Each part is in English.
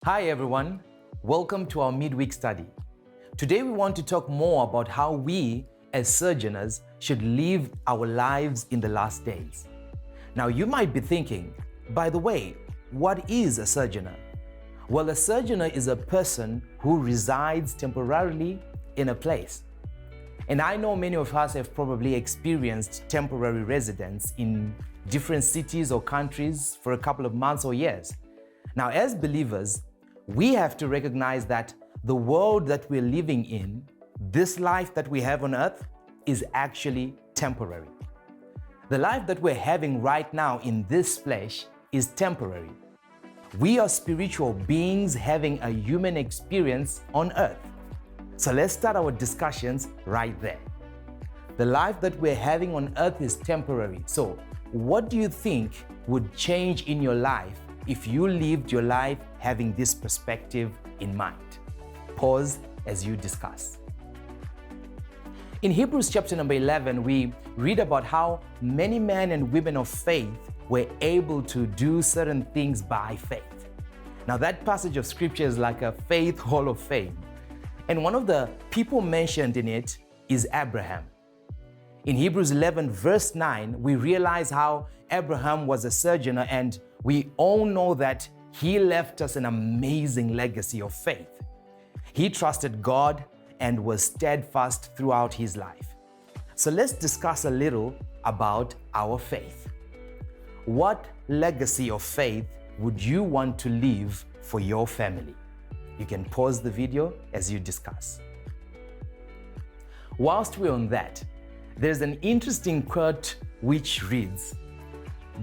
Hi everyone, welcome to our midweek study. Today we want to talk more about how we as sojourners should live our lives in the last days. Now you might be thinking, by the way, what is a sojourner? Well, a sojourner is a person who resides temporarily in a place. And I know many of us have probably experienced temporary residence in different cities or countries for a couple of months or years. Now, as believers, we have to recognize that the world that we're living in, this life that we have on earth, is actually temporary. The life that we're having right now in this flesh is temporary. We are spiritual beings having a human experience on earth. So let's start our discussions right there. The life that we're having on earth is temporary. So what do you think would change in your life if you lived your life having this perspective in mind? Pause as you discuss. In Hebrews chapter number 11, we read about how many men and women of faith were able to do certain things by faith. Now that passage of scripture is like a faith hall of fame. And one of the people mentioned in it is Abraham. In Hebrews 11 verse 9, we realize how Abraham was a sojourner, and we all know that he left us an amazing legacy of faith. He trusted God and was steadfast throughout his life. So let's discuss a little about our faith. What legacy of faith would you want to leave for your family? You can pause the video as you discuss. Whilst we're on that, there's an interesting quote which reads,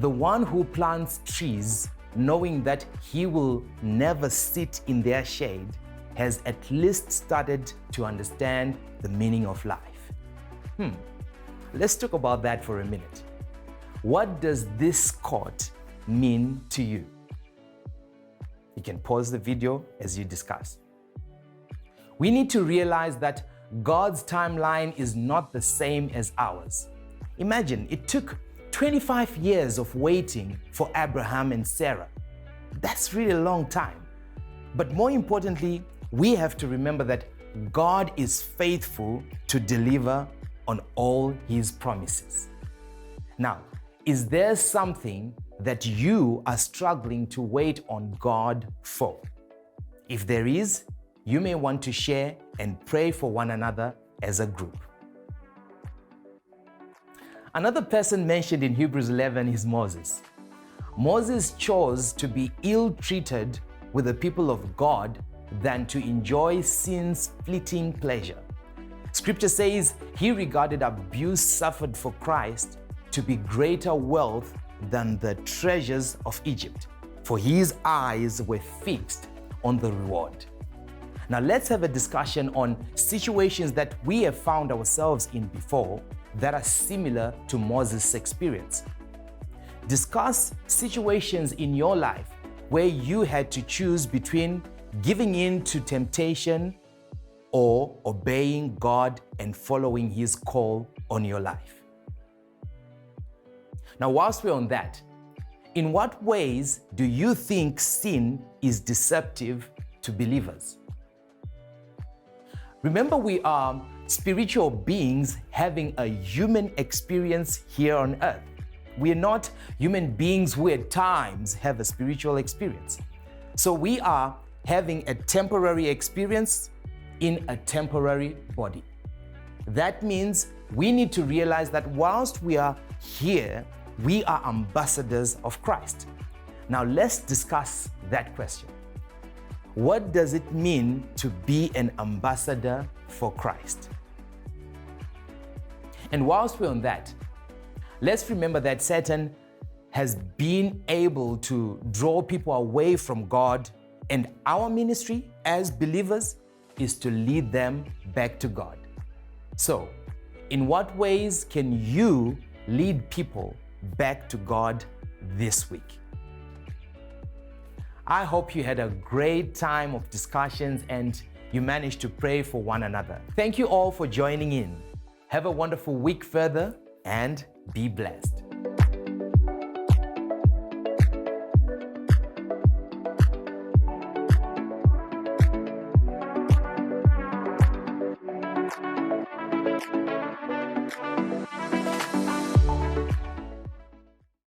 "The one who plants trees knowing that he will never sit in their shade has at least started to understand the meaning of life." Let's talk about that for a minute. What does this quote mean to you? You can pause the video as you discuss. We need to realize that God's timeline is not the same as ours. Imagine, it took 25 years of waiting for Abraham and Sarah. That's really a long time. But more importantly, we have to remember that God is faithful to deliver on all His promises. Now, is there something that you are struggling to wait on God for? If there is, you may want to share and pray for one another as a group. Another person mentioned in Hebrews 11 is Moses. Moses chose to be ill-treated with the people of God than to enjoy sin's fleeting pleasure. Scripture says he regarded abuse suffered for Christ to be greater wealth than the treasures of Egypt, for his eyes were fixed on the reward. Now let's have a discussion on situations that we have found ourselves in before that are similar to Moses' experience. Discuss situations in your life where you had to choose between giving in to temptation or obeying God and following His call on your life. Now, whilst we're on that, in what ways do you think sin is deceptive to believers? Remember, we are spiritual beings having a human experience here on earth. We are not human beings who at times have a spiritual experience. So we are having a temporary experience in a temporary body. That means we need to realize that whilst we are here, we are ambassadors of Christ. Now let's discuss that question. What does it mean to be an ambassador for Christ? And whilst we're on that, let's remember that Satan has been able to draw people away from God, and our ministry as believers is to lead them back to God. So, in what ways can you lead people back to God this week? I hope you had a great time of discussions and you managed to pray for one another. Thank you all for joining in. Have a wonderful week further and be blessed.